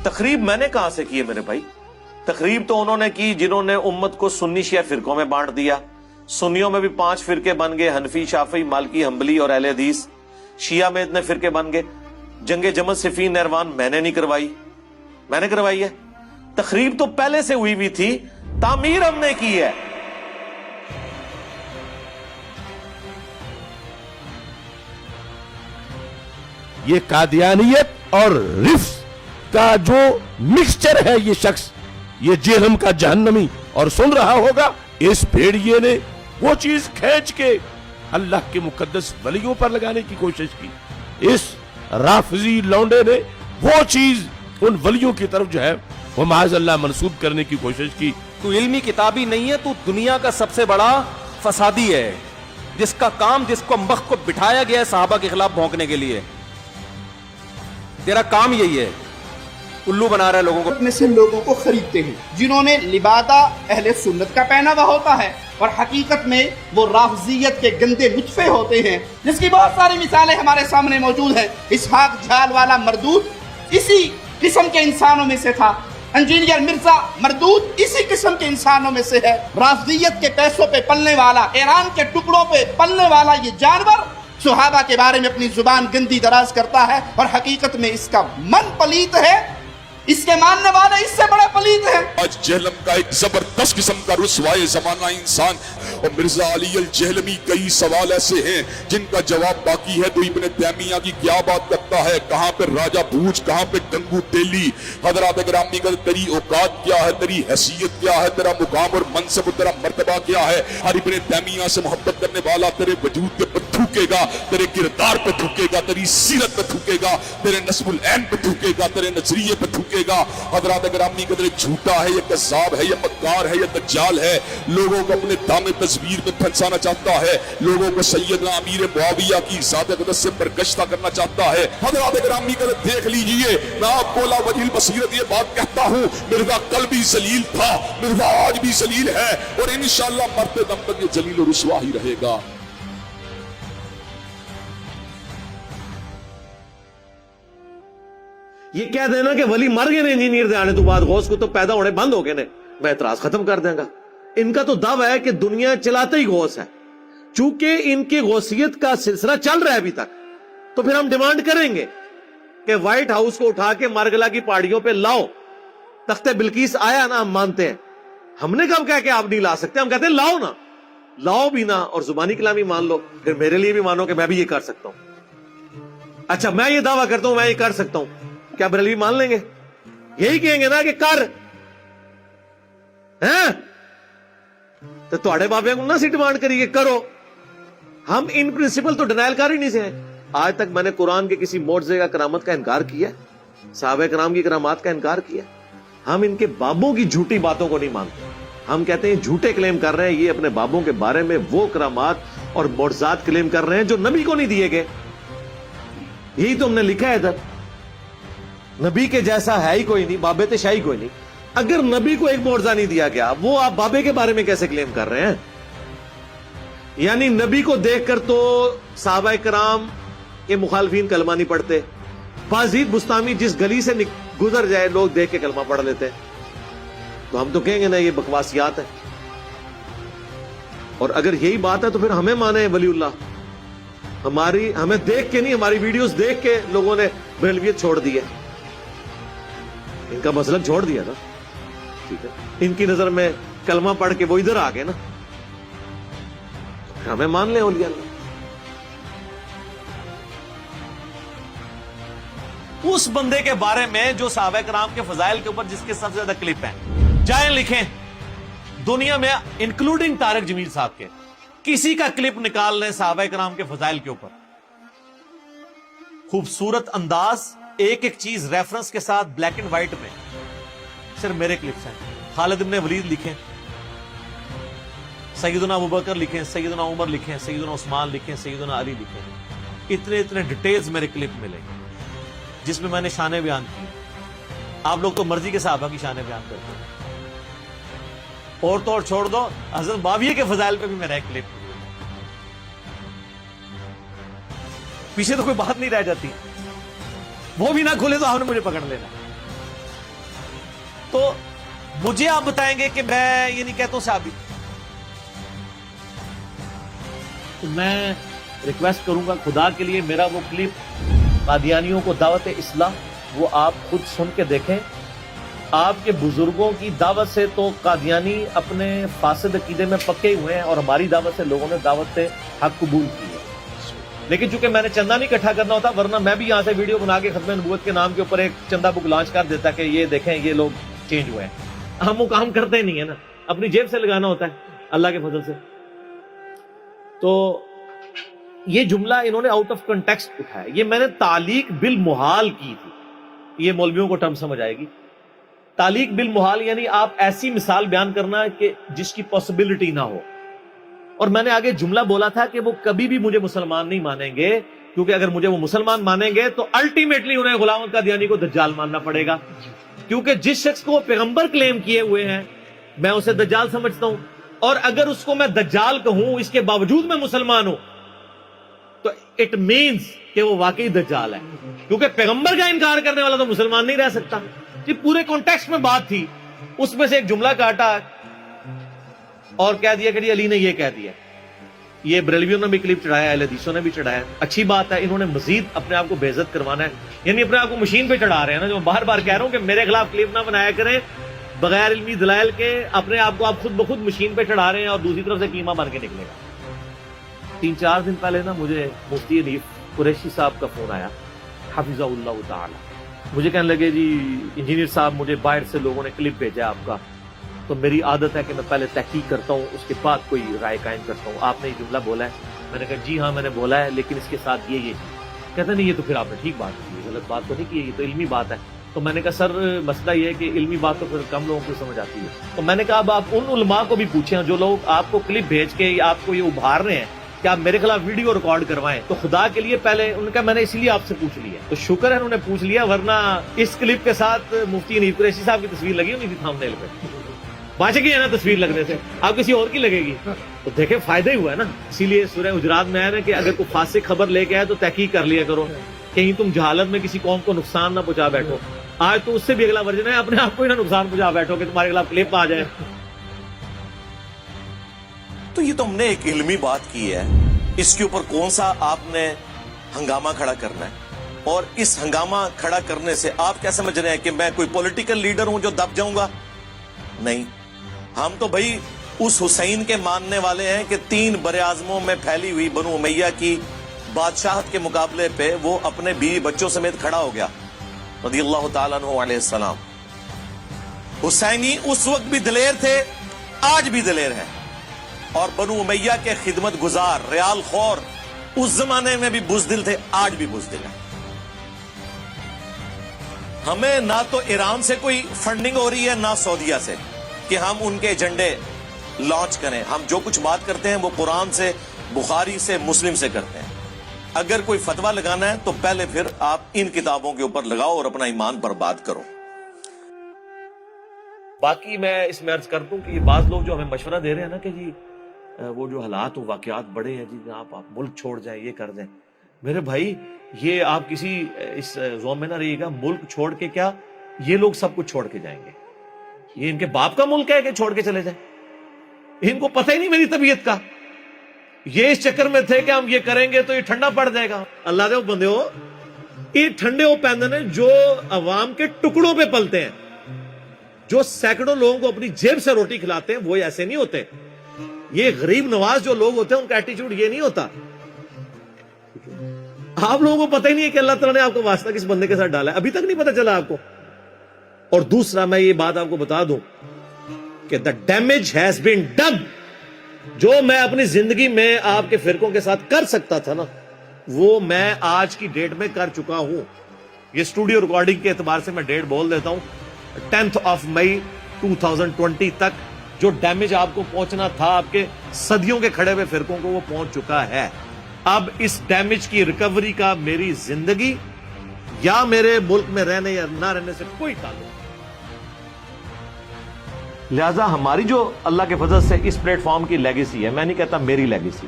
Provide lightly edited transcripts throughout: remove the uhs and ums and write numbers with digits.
تخریب میں نے کہاں سے کی ہے میرے بھائی؟ تخریب تو انہوں نے کی جنہوں نے امت کو سنی شیعہ فرقوں میں بانٹ دیا. سنیوں میں بھی 5 فرقے بن گئے، حنفی، شافعی، مالکی، حنبلی اور اہل حدیث. شیعہ میں اتنے فرقے بن گئے. جنگ جمل، صفین، نہروان میں نے نہیں کروائی، میں نے کروائی ہے. تخریب تو پہلے سے ہوئی بھی تھی، تعمیر ہم نے کی ہے. یہ قادیانیت اور رفض کا جو مکسچر ہے، یہ شخص، یہ جہنم کا جہنمی، اور سن رہا ہوگا اس بھیڑیے نے وہ چیز کھینچ کے اللہ کے مقدس ولیوں پر لگانے کی کوشش کی. اس رافضی لونڈے نے وہ چیز ان ولیوں کی طرف جو ہے وہ معاذ اللہ منسوب کرنے کی کوشش کی. تو علمی کتابی نہیں ہے، تو دنیا کا سب سے بڑا فسادی ہے، جس کا کام، جس کو مخ کو بٹھایا گیا ہے صحابہ کے خلاف بھونکنے کے لیے. تیرا کام یہی ہے، الو بنا رہا ہے لوگوں کو. میں سے لوگوں کو خریدتے ہیں جنہوں نے لبادہ اہل سنت کا پہناوا ہوتا ہے، اور حقیقت میں وہ رافضیت کے گندے نطفے ہوتے ہیں، جس کی بہت ساری مثالیں ہمارے سامنے موجود ہیں. اسحاق جھال والا مردود اسی قسم کے انسانوں میں سے تھا. انجینئر مرزا مردود اسی قسم کے انسانوں میں سے ہے. رافضیت کے پیسوں پہ پلنے والا، ایران کے ٹکڑوں پہ پلنے والا یہ جانور صحابہ کے بارے میں اپنی زبان گندی دراز کرتا ہے، اور حقیقت میں اس کا من پلیت ہے، اس کے ماننے والے اس سے بڑے پلیت ہیں. آج جہلم کا ایک زبردست قسم کا رسوائے زمانہ انسان، اور مرزا علی الجہلمی. کئی سوال ایسے ہیں جن کا جواب باقی ہے. تو ابن تیمیہ کی کیا بات کرتا ہے، کہاں پہ راجہ بھوج، کہاں پہ گنگو تیلی. حضرات گرامی کا تیری اوقات کیا ہے، تیری حیثیت کیا ہے، تیرا مقام اور منصب، تیرا مرتبہ کیا ہے. ہر ابن تیمیہ سے محبت کرنے والا تیرے وجود پہ تھوکے گا، تیرے کردار پہ تھوکے گا، تیری سیرت پہ تھوکے گا، تیرے نسب العین پہ تھوکے گا، تیرے نظریے پہ تھوکے گا. حضرات گرامی قدر جھوٹا ہے یا کذاب ہے یا مکار ہے یا دجال ہے، لوگوں کو اپنے دام تصویر میں پھنسانا چاہتا ہے، لوگوں کو سیدنا امیر معاویہ کی ذات اقدس سے برگشتہ کرنا چاہتا ہے. حضرات گرامی قدر دیکھ لیجئے، میں آپ کو لا وجہ البصیرت یہ بات کہتا ہوں، مرزا کل بھی ذلیل تھا، مرزا آج بھی ذلیل ہے، اور انشاءاللہ مرتے دم تک یہ ذلیل و رسوا ہی رہے گا. یہ کہہ دینا کہ ولی مر گئے نے انجینئر دے آنے تو بعد، غوث کو تو پیدا ہونے بند ہو گئے نے، میں اعتراض ختم کر دیں گا. ان کا تو دعویٰ ہے کہ دنیا چلاتے ہی غوث ہے. چونکہ ان کی غوثیت کا سلسلہ چل رہا ہے ابھی تک، تو پھر ہم ڈیمانڈ کریں گے کہ وائٹ ہاؤس کو اٹھا کے مارگلا کی پہاڑیوں پہ لاؤ. تخت بلقیس آیا نا، ہم مانتے ہیں. ہم نے کب کہا کہ آپ نہیں لا سکتے، ہم کہتے ہیں لاؤ نا، لاؤ بھی نا، اور زبانی کلامی مان لو، پھر میرے لیے بھی مانو کہ میں بھی یہ کر سکتا ہوں. اچھا میں یہ دعویٰ کرتا ہوں میں یہ کر سکتا ہوں، کیا بریلوی مان لیں گے؟ یہی کہیں گے نا کہ کر ہیں تو تھوڑے بابے کو نہ سی ڈیمانڈ کریے کرو. ہم ان پرنسپل تو ڈینائل کر ہی نہیں سے ہیں. آج تک میں نے قرآن کے کسی معجزے کا کرامت کا انکار کیا، صحابہ کرام کی کرامات کا انکار کیا. ہم ان کے بابوں کی جھوٹی باتوں کو نہیں مانتے. ہم کہتے ہیں جھوٹے کلیم کر رہے ہیں، یہ اپنے بابوں کے بارے میں وہ کرامات اور معجزات کلیم کر رہے ہیں جو نبی کو نہیں دیے گئے. یہی تو ہم نے لکھا ہے ادھر. نبی کے جیسا ہے ہی کوئی نہیں، بابے تے شاہی کوئی نہیں. اگر نبی کو ایک معجزہ نہیں دیا گیا، وہ آپ بابے کے بارے میں کیسے کلیم کر رہے ہیں؟ یعنی نبی کو دیکھ کر تو صحابہ کرام کے مخالفین کلمہ نہیں پڑھتے. بازید بستامی جس گلی سے گزر جائے لوگ دیکھ کے کلمہ پڑھ لیتے. تو ہم تو کہیں گے نا یہ بکواسیات ہے. اور اگر یہی بات ہے تو پھر ہمیں مانے ولی اللہ. ہمیں دیکھ کے نہیں، ہماری ویڈیوز دیکھ کے لوگوں نے بریلویت چھوڑ دی ہے، ان کا مسلک چھوڑ دیا نا. ٹھیک ہے، ان کی نظر میں کلمہ پڑھ کے وہ ادھر آ گئے نا، ہمیں مان لیں اولیاء اللہ. اس بندے کے بارے میں جو صحابہ کرام کے فضائل کے اوپر جس کے سب سے زیادہ کلپ ہیں، جائیں لکھیں دنیا میں انکلوڈنگ طارق جمیل صاحب کے، کسی کا کلپ نکال لیں صحابہ کرام کے فضائل کے اوپر. خوبصورت انداز، ایک ایک چیز ریفرنس کے ساتھ، بلیک اینڈ وائٹ میں. صرف میرے کلپس ہیں. خالد بن ولید لکھیں، سیدنا ابوبکر لکھیں، سیدنا عمر لکھیں، سیدنا عثمان لکھیں، سیدنا علی لکھیں. اتنے ڈیٹیلز میرے کلپ ملیں گے جس میں میں نے شانیں بیان کی. آپ لوگ تو مرضی کے صحابہ کی شانیں بیان کرتے ہیں. اور تو اور چھوڑ دو، حضرت معاویہ کے فضائل پہ بھی میرا ایک کلپ. پیچھے تو کوئی بات نہیں رہ جاتی. وہ بھی نہ کھولے تو آپ نے مجھے پکڑ لینا. تو مجھے آپ بتائیں گے کہ میں یہ نہیں کہتا ہوں صحابی. تو میں ریکویسٹ کروں گا خدا کے لیے میرا وہ کلپ قادیانیوں کو دعوت اصلاح وہ آپ خود سن کے دیکھیں. آپ کے بزرگوں کی دعوت سے تو قادیانی اپنے فاسد عقیدے میں پکے ہوئے ہیں اور ہماری دعوت سے لوگوں نے دعوت حق قبول کی ہے. لیکن چونکہ میں نے چندہ نہیں اکٹھا کرنا ہوتا ورنہ میں بھی یہاں سے ویڈیو بنا کے ختم نبوت کے نام کے اوپر ایک چندہ بک لانچ کر دیتا کہ یہ دیکھیں یہ لوگ چینج ہوئے ہیں. ہم وہ کام کرتے نہیں ہیں نا, اپنی جیب سے لگانا ہوتا ہے اللہ کے فضل سے. تو یہ جملہ انہوں نے آؤٹ آف کنٹیکسٹ اٹھایا. یہ میں نے تعلیق بالمحال کی تھی. یہ مولویوں کو ٹرم سمجھ آئے گی. تعلیق بالمحال یعنی آپ ایسی مثال بیان کرنا کہ جس کی پاسبلٹی نہ ہو. اور میں نے آگے جملہ بولا تھا کہ وہ کبھی بھی مجھے مسلمان نہیں مانیں گے, کیونکہ اگر مجھے وہ مسلمان مانیں گے تو الٹیمیٹلی انہیں غلام احمد قادیانی کو دجال ماننا پڑے گا. کیونکہ جس شخص کو وہ پیغمبر کلیم کیے ہوئے ہیں میں اسے دجال سمجھتا ہوں, اور اگر اس کو میں دجال کہوں اس کے باوجود میں مسلمان ہوں تو اٹ مینز کہ وہ واقعی دجال ہے, کیونکہ پیغمبر کا انکار کرنے والا تو مسلمان نہیں رہ سکتا. یہ پورے کانٹیکسٹ میں بات تھی, اس میں سے ایک جملہ کاٹا اور کہہ دیا کہ جی علی نے یہ کہہ دیا. یہ بریلویوں نے بھی کلپ چڑھایا, اہل حدیثوں نے بھی چڑھایا. اچھی بات ہے, انہوں نے مزید اپنے آپ کو بے عزت کروانا ہے, یعنی اپنے آپ کو مشین پہ چڑھا رہے ہیں نا. جو میں بار بار کہہ رہا ہوں کہ میرے خلاف کلپ نہ بنایا کریں بغیر علمی دلائل کے. اپنے آپ کو آپ خود بخود مشین پہ چڑھا رہے ہیں اور دوسری طرف سے کیما بن کے نکلے گا. 3-4 دن پہلے نا مجھے مفتی حنیف قریشی صاحب کا فون آیا حفظہ اللہ تعالی. مجھے کہنے لگے جی انجینئر صاحب مجھے باہر سے لوگوں نے کلپ بھیجا آپ کا, تو میری عادت ہے کہ میں پہلے تحقیق کرتا ہوں اس کے بعد کوئی رائے قائم کرتا ہوں. آپ نے یہ جملہ بولا ہے. میں نے کہا جی ہاں میں نے بولا ہے, لیکن اس کے ساتھ یہ کہتے نہیں یہ تو پھر آپ نے ٹھیک بات کی, غلط بات تو نہیں کی, یہ تو علمی بات ہے. تو میں نے کہا سر مسئلہ یہ ہے کہ علمی بات تو پھر کم لوگوں کو سمجھ آتی ہے. تو میں نے کہا اب آپ ان علماء کو بھی پوچھیں جو لوگ آپ کو کلپ بھیج کے آپ کو یہ ابھار رہے ہیں کہ آپ میرے خلاف ویڈیو ریکارڈ کروائیں, تو خدا کے لیے پہلے ان کا میں نے اسی لیے آپ سے پوچھ لیا. تو شکر ہے انہوں نے پوچھ لیا, ورنہ اس کلپ کے ساتھ مفتی حنیف قریشی صاحب کی تصویر لگی ہونی تھی تھام نیل پہ. بچ گئی ہے نا تصویر لگنے سے, آپ کسی اور کی لگے گی. تو دیکھیں فائدہ ہی ہوا ہے نا. اسی لیے سورہ حجرات میں ہے نا کہ اگر کوئی فاسق خبر لے کے آئے تو تحقیق کر لیا کرو, کہیں تم جہالت میں کسی قوم کو نقصان نہ پہنچا بیٹھو. آج تو اس سے بھی اگلا ورژن ہے, اپنے آپ کو ہی نہ نقصان پہنچا بیٹھو کہ تمہارے خلاف کلپ آ جائے. تو یہ تو ہم نے ایک علمی بات کی ہے, اس کے اوپر کون سا آپ نے ہنگامہ کھڑا کرنا ہے, اور اس ہنگامہ کھڑا کرنے سے آپ کیا سمجھ رہے ہیں کہ میں کوئی پولیٹیکل لیڈر ہوں جو دب جاؤں گا؟ نہیں, ہم تو بھائی اس حسین کے ماننے والے ہیں کہ 3 براعظموں میں پھیلی ہوئی بنو امیہ کی بادشاہت کے مقابلے پہ وہ اپنے بیوی بچوں سمیت کھڑا ہو گیا رضی اللہ تعالیٰ عنہ علیہ السلام. حسینی اس وقت بھی دلیر تھے, آج بھی دلیر ہیں, اور بنو امیہ کے خدمت گزار ریال خور اس زمانے میں بھی بزدل تھے, آج بھی بزدل ہیں. ہمیں نہ تو ایران سے کوئی فنڈنگ ہو رہی ہے نہ سعودیہ سے کہ ہم ان کے ایجنڈے لانچ کریں. ہم جو کچھ بات کرتے ہیں وہ قرآن سے, بخاری سے, مسلم سے کرتے ہیں. اگر کوئی فتویٰ لگانا ہے تو پہلے پھر آپ ان کتابوں کے اوپر لگاؤ اور اپنا ایمان برباد کرو. باقی میں اس میں عرض کر دوں کہ یہ بعض لوگ جو ہمیں مشورہ دے رہے ہیں نا کہ جی وہ جو حالات و واقعات بڑے ہیں جی آپ ملک چھوڑ جائیں, یہ کر دیں. میرے بھائی یہ آپ کسی اس زوم میں نہ رہیے گا, ملک چھوڑ کے کیا یہ لوگ سب کچھ چھوڑ کے جائیں گے. یہ ان کے باپ کا ملک ہے کہ چھوڑ کے چلے جائیں. ان کو پتہ ہی نہیں میری طبیعت کا. یہ اس چکر میں تھے کہ ہم یہ کریں گے تو یہ ٹھنڈا پڑ جائے گا. اللہ دے بندے ہو, یہ ٹھنڈے ہو پیندے جو عوام کے ٹکڑوں پہ پلتے ہیں, جو سینکڑوں لوگوں کو اپنی جیب سے روٹی کھلاتے ہیں, وہ ایسے نہیں ہوتے. یہ غریب نواز جو لوگ ہوتے ہیں ان کا ایٹیچیوڈ یہ نہیں ہوتا. آپ لوگوں کو پتہ ہی نہیں ہے کہ اللہ تعالیٰ نے آپ کو واسطہ کس بندے کے ساتھ ڈالا ہے, ابھی تک نہیں پتہ چلا آپ کو. اور دوسرا میں یہ بات آپ کو بتا دوں کہ the damage has been done. جو میں اپنی زندگی میں آپ کے فرقوں کے ساتھ کر سکتا تھا نا, وہ میں آج کی ڈیٹ میں کر چکا ہوں. یہ اسٹوڈیو ریکارڈنگ کے اعتبار سے میں ڈیٹ بول دیتا ہوں, 10 مئی 2020 تک جو ڈیمیج آپ کو پہنچنا تھا آپ کے صدیوں کے کھڑے ہوئے فرقوں کو, وہ پہنچ چکا ہے. اب اس ڈیمیج کی ریکوری کا میری زندگی یا میرے ملک میں رہنے یا نہ رہنے سے کوئی تعلق نہیں. لہذا ہماری جو اللہ کے فضل سے اس پلیٹ فارم کی لیگیسی ہے, میں نہیں کہتا میری لیگیسی,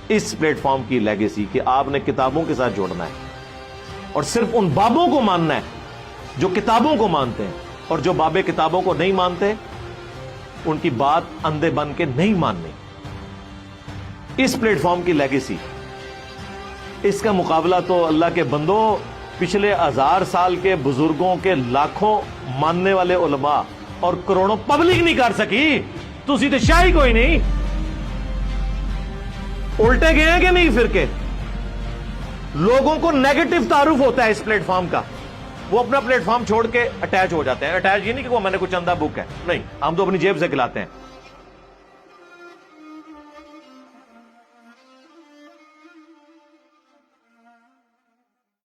اس پلیٹ فارم کی لیگیسی کہ آپ نے کتابوں کے ساتھ جوڑنا ہے اور صرف ان بابوں کو ماننا ہے جو کتابوں کو مانتے ہیں, اور جو باب کتابوں کو نہیں مانتے ان کی بات اندھے بن کے نہیں ماننی. اس پلیٹ فارم کی لیگیسی, اس کا مقابلہ تو اللہ کے بندوں پچھلے 1000 سال کے بزرگوں کے لاکھوں ماننے والے علماء اور کروڑوں پبلک نہیں کر سکی. تسی تو شاہی کوئی نہیں. الٹے گئے ہیں کہ نہیں فرقے؟ لوگوں کو نیگیٹو تعارف ہوتا ہے اس پلیٹ فارم کا, وہ اپنا پلیٹ فارم چھوڑ کے اٹیچ ہو جاتے ہیں. اٹیچ یہ نہیں کہ وہ میں نے کچھ چندہ بک ہے, نہیں, ہم تو اپنی جیب سے کھلاتے ہیں.